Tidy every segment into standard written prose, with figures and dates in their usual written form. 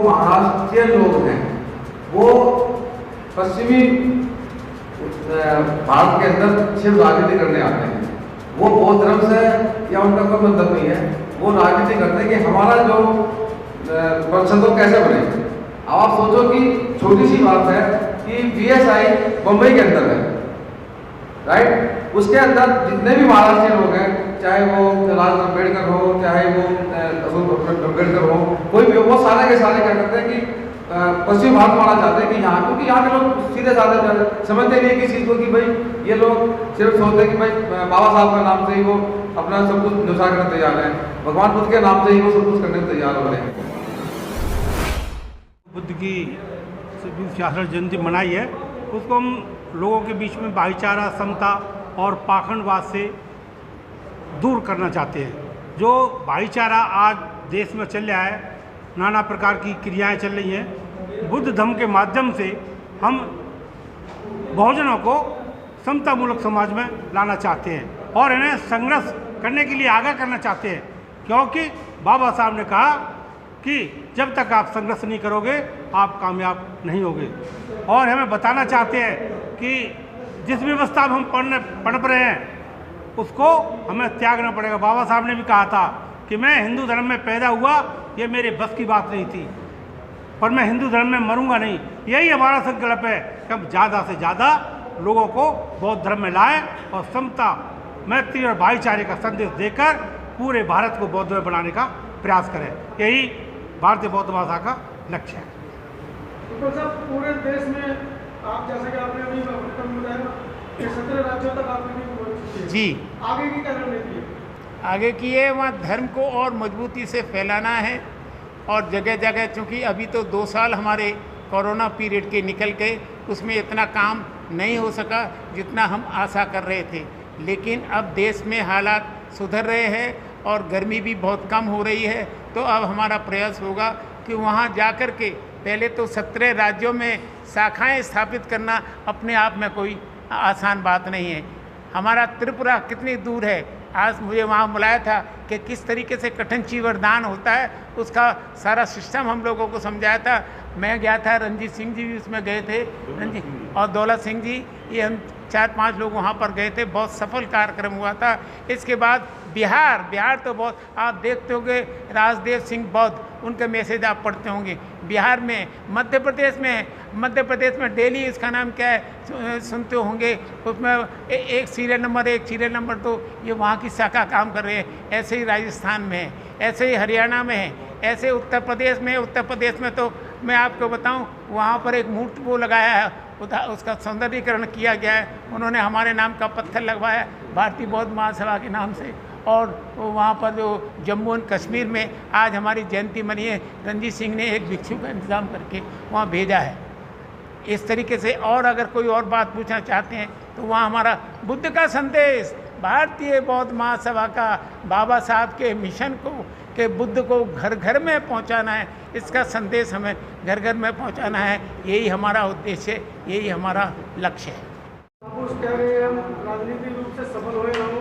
महाराष्ट्रीय लोग हैं वो पश्चिमी भारत के अंदर सिर्फ राजनीति करने आते हैं। वो बौद्ध धर्म से या उनका कोई मतलब नहीं है, वो राजनीति करते हैं कि हमारा जो परिषद कैसे बने। अब आप सोचो कि छोटी सी बात है कि बीएसआई बम्बई के अंदर है, राइट। उसके अंदर जितने भी महाराष्ट्रीय लोग हैं, चाहे वो लाल अम्बेडकर हो, चाहे वो अम्बेडकर हो, कोई भी, वो सारे के सारे क्या करते हैं कि पश्चिम भारत में आना चाहते हैं कि यहाँ, क्योंकि यहाँ के लोग सीधे साधे समझते नहीं किस चीज़ को कि भाई ये लोग सिर्फ सोचते हैं कि भाई बाबा साहब के नाम से ही वो अपना सब कुछ नुकसान करने तैयार हैं, भगवान बुद्ध के नाम से ही वो सब कुछ करने को तैयार हो रहे हैं। बुद्ध की 66 जयंती मनाई है, उसको हम लोगों के बीच में भाईचारा, समता और पाखंडवाद से दूर करना चाहते हैं। जो भाईचारा आज देश में चल रहा है, नाना प्रकार की क्रियाएं चल रही हैं, बुद्ध धर्म के माध्यम से हम बहुजनों को समतामूलक समाज में लाना चाहते हैं और इन्हें संघर्ष करने के लिए आगाह करना चाहते हैं, क्योंकि बाबा साहब ने कहा कि जब तक आप संघर्ष नहीं करोगे आप कामयाब नहीं होगे। और हमें बताना चाहते हैं कि जिस व्यवस्था में हम पढ़ रहे हैं उसको हमें त्यागना पड़ेगा। बाबा साहब ने भी कहा था कि मैं हिंदू धर्म में पैदा हुआ, ये मेरे बस की बात नहीं थी, पर मैं हिंदू धर्म में मरूंगा नहीं। यही हमारा संकल्प है कि हम ज़्यादा से ज़्यादा लोगों को बौद्ध धर्म में लाएं और समता, मैत्री और भाईचारे का संदेश देकर पूरे भारत को बौद्ध में बनाने का प्रयास करें। यही भारतीय बौद्ध महासभा का लक्ष्य है। तो सर, पूरे देश में आप जैसे कि आपने अभी बताया कि 17 राज्यों तक आपने जी, आगे की क्या रणनीति है? आगे की है वहाँ धर्म को और मजबूती से फैलाना है और जगह जगह, चूँकि अभी तो 2 साल हमारे कोरोना पीरियड के निकल गए, उसमें इतना काम नहीं हो सका जितना हम आशा कर रहे थे, लेकिन अब देश में हालात सुधर रहे हैं और गर्मी भी बहुत कम हो रही है। तो अब हमारा प्रयास होगा कि वहाँ जाकर के पहले तो 17 राज्यों में शाखाएं स्थापित करना अपने आप में कोई आसान बात नहीं है। हमारा त्रिपुरा कितनी दूर है, आज मुझे वहाँ बुलाया था कि किस तरीके से कठिन चीवरदान होता है, उसका सारा सिस्टम हम लोगों को समझाया था। मैं गया था, रंजीत सिंह जी भी उसमें गए थे, रंजीत और दौलत सिंह जी, ये हम 4-5 लोग वहाँ पर गए थे। बहुत सफल कार्यक्रम हुआ था। इसके बाद बिहार तो बहुत, आप देखते होंगे राजदेव सिंह बौद्ध, उनके मैसेज आप पढ़ते होंगे। बिहार में, मध्य प्रदेश में डेली इसका नाम क्या है सुनते होंगे, उसमें एक सीरियल नंबर तो ये वहाँ की शाखा काम कर रहे हैं। ऐसे ही राजस्थान में है, ऐसे ही हरियाणा में है, ऐसे उत्तर प्रदेश में तो मैं आपको बताऊं, वहाँ पर एक मूर्ति वो लगाया है, उसका सौंदर्यीकरण किया गया है। उन्होंने हमारे नाम का पत्थर लगवाया भारतीय बौद्ध महासभा के नाम से। और वहाँ पर जो जम्मू एंड कश्मीर में आज हमारी जयंती मनी है, रंजीत सिंह ने एक भिक्षु का इंतज़ाम करके वहाँ भेजा है। इस तरीके से, और अगर कोई और बात पूछना चाहते हैं तो वहाँ हमारा बुद्ध का संदेश, भारतीय बौद्ध महासभा का बाबा साहब के मिशन को, कि बुद्ध को घर घर में पहुंचाना है, इसका संदेश हमें घर घर में पहुंचाना है। यही हमारा उद्देश्य, यही हमारा लक्ष्य है। हम राजनीतिक रूप से सफल हुए ना हो,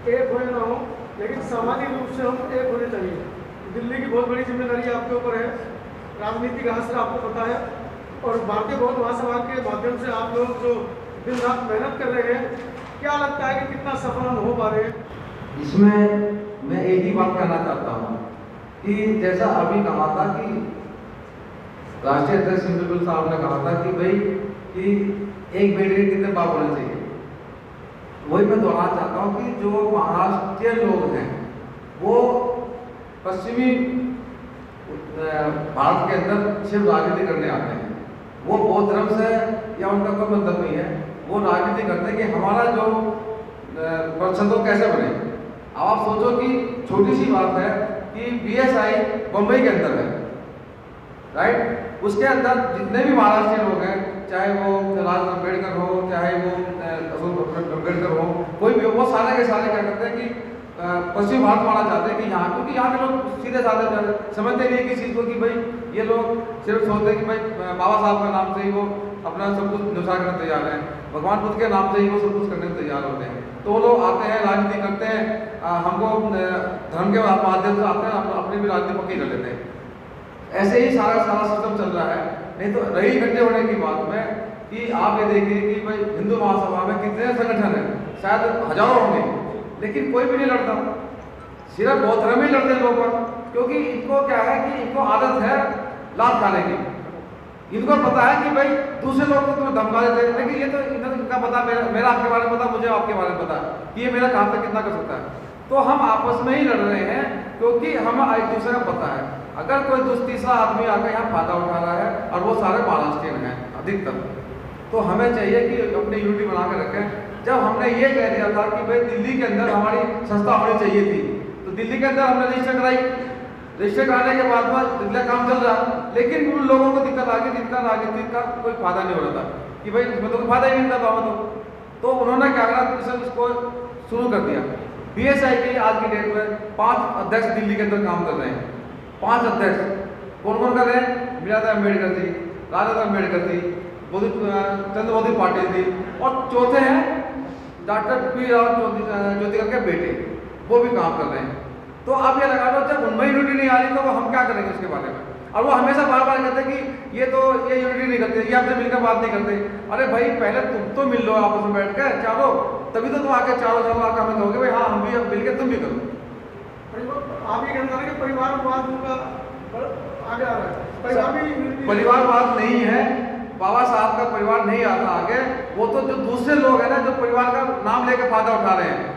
एक हुए ना हो, लेकिन सामाजिक रूप से हम एक होने चाहिए। दिल्ली की बहुत बड़ी जिम्मेदारी आपके ऊपर है, राजनीतिक हासिल आपको पता है, और भारतीय बौद्ध महासभा के माध्यम से आप लोग जो दिन रात मेहनत कर रहे हैं, क्या लगता है कि कितना सफल हम हो पा रहे हैं? इसमें मैं एक ही बात कहना चाहता हूँ कि जैसा अभी कहा था कि राष्ट्रीय अध्यक्ष सिंधु साहब ने कहा था कि भाई कि एक बेटे के कितने बाप होने चाहिए, वही मैं दोहराना चाहता हूँ कि जो महाराष्ट्रीय लोग हैं वो पश्चिमी भारत के अंदर सिर्फ राजनीति करने आते हैं। वो बौद्ध धर्म से या उनका कोई मतलब नहीं है, वो राजनीति करते हैं कि हमारा जो परिषद कैसे बने। अब आप सोचो कि छोटी सी बात है कि बीएसआई बम्बई के अंदर है, राइट। उसके अंदर जितने भी महाराष्ट्रीय लोग हैं, चाहे वो लाल अम्बेडकर हो, चाहे वो अम्बेडकर हो, कोई भी हो, वो सारे के सारे क्या करते हैं कि पश्चिम भारत में आना चाहते हैं कि यहाँ, क्योंकि यहाँ के लोग सीधे साधे समझते नहीं किस चीज़ को कि भाई ये लोग सिर्फ सोचते हैं कि भाई बाबा साहब के नाम से ही वो अपना सब कुछ नुकसान करने तैयार हैं, भगवान बुद्ध के नाम से ही वो सब कुछ करने तैयार होते हैं। तो वो लोग आते हैं, राजनीति करते हैं, हमको धर्म के माध्यम से आते हैं, अपनी भी राजनीति पक्की कर लेते हैं। ऐसे ही सारा सिस्टम चल रहा है। नहीं तो रही इकट्ठे होने की बात में कि आप ये देखिए कि भाई हिंदू महासभा में कितने संगठन हैं, शायद हजारों होंगे, लेकिन कोई भी नहीं लड़ता, सिर्फ बौद्ध ही लड़ते हैं लोग पर, क्योंकि इनको क्या है कि इनको आदत है लात खाने की। इनको पता है कि भाई दूसरे लोग तो तुम्हें धमका देते हैं, लेकिन ये तो इनका पता, मेरा आपके बारे में पता, मुझे आपके बारे में पता कि ये मेरा कहाँ तक कितना कर सकता है। तो हम आपस में ही लड़ रहे हैं, क्योंकि हमें एक दूसरे का पता है। अगर कोई तीसरा आदमी आकर यहाँ फायदा उठा रहा है, और वो सारे महाराष्ट्रियन हैं अधिकतर, तो हमें चाहिए कि अपनी यूनिटी बना के रखें। जब हमने ये कह दिया था कि भाई दिल्ली के अंदर हमारी संस्था होनी चाहिए थी, तो दिल्ली के अंदर हमने रजिस्टर कराई। रजिस्टर कराने के बाद में दिल्ली काम चल रहा, लेकिन उन लोगों को दिक्कत आ गई जिनका राजनीति का कोई फायदा नहीं हो रहा था कि भाई इसमें तो कोई फायदा ही नहीं मिलता था। तो उन्होंने क्या करा, इसको शुरू कर दिया। बीएसआई की आज की डेट में 5 अध्यक्ष दिल्ली के अंदर काम कर रहे हैं। 5 अध्यक्ष कौन कौन कर रहे हैं? बी.आर. अम्बेडकर जी, राजा अम्बेडकर जी, चंद्रबोधी पाटिल जी, और चौथे हैं डॉक्टर पी राव ज्योतिकर के बेटे, वो भी काम कर रहे हैं। तो आप ये लगा लो, जब उनमें यूनिटी नहीं आ रही तो हम क्या करेंगे उसके बारे में? और वो हमेशा बार बार कहते हैं कि ये यूनिटी नहीं करते, ये आपसे मिलकर बात नहीं करते। अरे भाई, पहले तुम तो मिल लो आपस में बैठ कर चारों, तभी तो तुम आके चारों आकर हमें कहोगे भाई हाँ हम भी अब मिलकर तुम भी करो। आप ये कहना कि परिवारवाद उनका आगे आ रहा है। परिवारवाद नहीं है, बाबा साहब का परिवार नहीं आता आगे। वो तो जो दूसरे लोग हैं ना, जो परिवार का नाम लेकर फायदा उठा रहे हैं।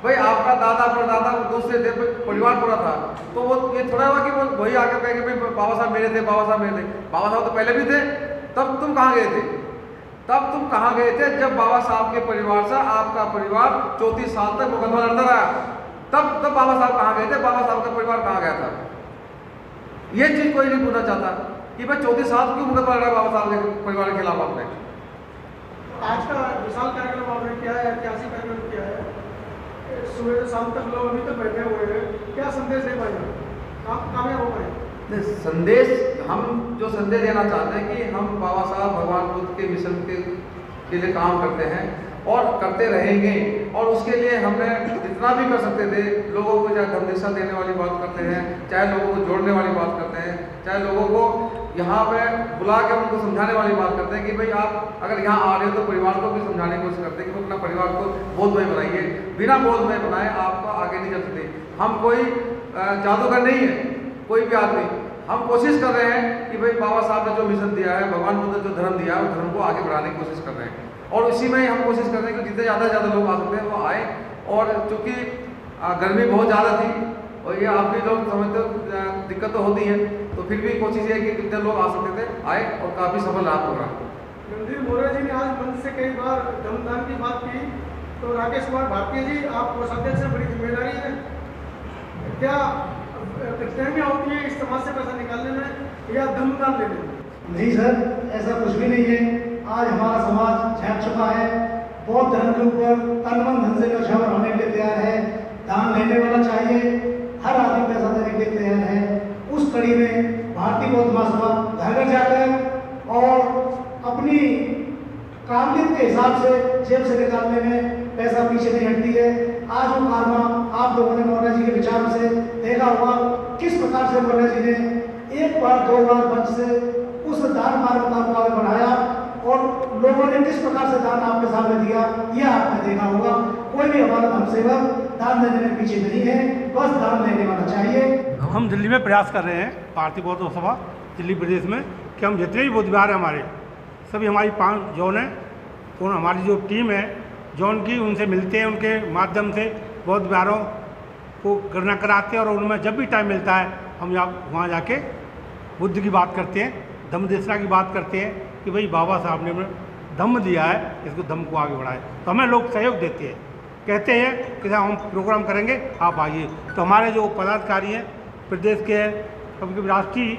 भाई आपका दादा परदादा दूसरे थे, परिवार पूरा था, तो वो ये थोड़ा हुआ कि वो वही आके कहेंगे भाई बाबा साहब मेरे थे, बाबा साहब मेरे थे। बाबा साहब तो पहले भी थे, तब तुम कहाँ गए थे? जब बाबा साहब के परिवार से आपका परिवार 34 साल तक मुकदमा लड़ता रहा, तब बाबा साहब कहाँ गए थे? बाबा साहब का परिवार कहाँ गया था? ये चीज कोई नहीं पूछना चाहता कि भाई 34 साल क्यों मुकदमा लड़ा बाबा साहब के परिवार के खिलाफ आपने। आज का विशाल कार्यक्रम आपने किया है, ऐतिहासिक कार्यक्रम किया है, सुबह से शाम तक लोग अभी तक बैठे हुए हैं, क्या संदेश दे पाएंगे, कामयाब हो पाएंगे? संदेश, हम जो संदेश देना चाहते हैं कि हम बाबा साहब भगवान बुद्ध के मिशन के लिए काम करते हैं और करते रहेंगे, और उसके लिए हमने जितना भी कर सकते थे, लोगों को चाहे धर्मनिष्ठा देने वाली बात करते हैं, चाहे लोगों को जोड़ने वाली बात करते हैं, चाहे लोगों को यहाँ पे बुला के उनको समझाने वाली बात करते हैं कि भाई आप अगर यहाँ आ रहे हो तो परिवार को भी समझाने की कोशिश करते हैं कि वो अपना परिवार को बोधमय बनाइए। बिना बोधमय बनाए आपका आगे नहीं चल सकते। हम कोई जादूगर नहीं है, कोई भी आदमी। हम कोशिश कर रहे हैं कि भाई बाबा साहब ने जो मिशन दिया है, भगवान बुद्ध ने जो धर्म दिया है, उस धर्म को आगे बढ़ाने की कोशिश कर रहे हैं, और इसी में हम कोशिश कर रहे हैं कि जितने ज़्यादा लोग आ सकते हैं वो आए। और चूँकि गर्मी बहुत ज़्यादा थी, और ये आप भी लोग समझते हो दिक्कत तो होती है, तो फिर भी कोशिश ये है कि कितने लोग आ सकते थे आए, और काफ़ी सफल रहा प्रोग्राम। रणधीर मोरे जी ने आज मंच से कई बार धर्मदान की बात की, तो राकेश कुमार भारती जी, आप कोषाध्यक्ष से बड़ी जिम्मेदारी है, क्या कठिनाइयाँ होती है इस समाज से पैसा निकालने में या धर्मदान लेने में? नहीं सर, ऐसा कुछ भी नहीं है। आज हमारा समाज झाँक चुका है, बौद्ध धर्म के ऊपर तन मन धन से नौछावर होने के लिए तैयार है। दान लेने वाला चाहिए, हर आदमी पैसा देने के लिए तैयार है। उस कड़ी में भारतीय बौद्ध महासभा घर घर जाकर और अपनी काबिलियत के हिसाब से जेब से निकालने में पैसा पीछे नहीं हटती है। आज वो कारवा आप लोगों ने मोर्ना जी के विचारों से देखा होगा, किस प्रकार से मोर्ना जी ने 1 बार 2 बार मंच से उस दान मार्ग को आगे बढ़ाया, और लोगों ने किस प्रकार से दान आपके सामने दिया, यह आपने देखा होगा। कोई भी हमारा धर्म सेवक दान देने में पीछे नहीं है, बस दान लेने वाला चाहिए। हम दिल्ली में प्रयास कर रहे हैं, भारतीय बौद्ध सभा दिल्ली प्रदेश में, कि हम जितने भी बौद्ध विहार हैं हमारे, सभी हमारी 5 जोन हैं, तो हमारी जो टीम है जोन की, उनसे मिलते हैं, उनके माध्यम से बौद्ध विहारों को गणना कराते हैं, और उनमें जब भी टाइम मिलता है हम वहाँ जाके बुद्ध की बात करते हैं, धम्मदेशना की बात करते हैं कि भाई बाबा साहब ने धम्म दिया है, इसको धम्म को आगे बढ़ाए। तो हमें लोग सहयोग देते हैं, कहते हैं कि हम प्रोग्राम करेंगे, आप आइए। तो हमारे जो पदाधिकारी हैं प्रदेश के, कभी कभी राष्ट्रीय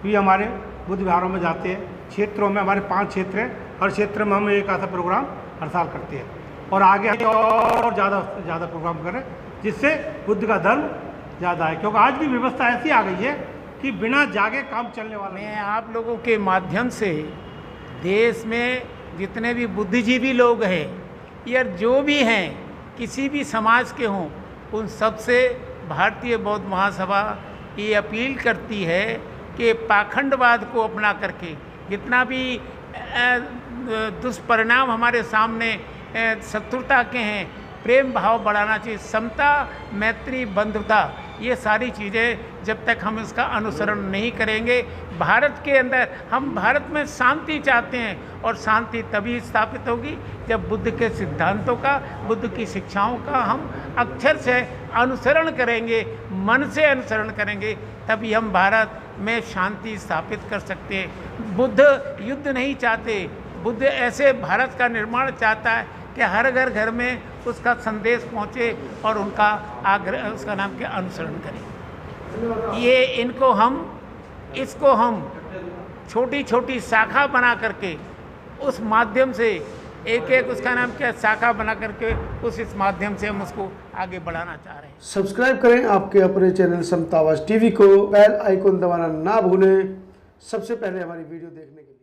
भी हमारे बुद्ध विहारों में जाते हैं। क्षेत्रों में हमारे 5 क्षेत्र हैं, हर क्षेत्र में हम एक ऐसा प्रोग्राम हर साल करते हैं, और आगे और ज़्यादा से ज़्यादा प्रोग्राम करें, जिससे बुद्ध का धर्म ज़्यादा है। क्योंकि आज की व्यवस्था ऐसी आ गई है कि बिना जागे काम चलने वाला। मैं आप लोगों के माध्यम से देश में जितने भी बुद्धिजीवी लोग हैं या जो भी हैं, किसी भी समाज के हों, उन सबसे भारतीय बौद्ध महासभा ये अपील करती है कि पाखंडवाद को अपना करके जितना भी दुष्परिणाम हमारे सामने शत्रुता के हैं, प्रेम भाव बढ़ाना चाहिए, समता, मैत्री, बंधुता, ये सारी चीज़ें जब तक हम इसका अनुसरण नहीं करेंगे, भारत के अंदर हम भारत में शांति चाहते हैं और शांति तभी स्थापित होगी जब बुद्ध के सिद्धांतों का, बुद्ध की शिक्षाओं का हम अक्षर से अनुसरण करेंगे, मन से अनुसरण करेंगे, तभी हम भारत में शांति स्थापित कर सकते हैं। बुद्ध युद्ध नहीं चाहते, बुद्ध ऐसे भारत का निर्माण चाहता है कि हर घर में उसका संदेश पहुँचे और उनका आग्रह, उसका नाम के अनुसरण करें। ये इसको हम छोटी छोटी शाखा बना करके उस माध्यम से एक उसका नाम क्या शाखा बना करके इस माध्यम से हम उसको आगे बढ़ाना चाह रहे हैं। सब्सक्राइब करें आपके अपने चैनल समता आवाज़ टीवी को, बेल आइकन दबाना ना भूलें सबसे पहले हमारी वीडियो देखने के लिए।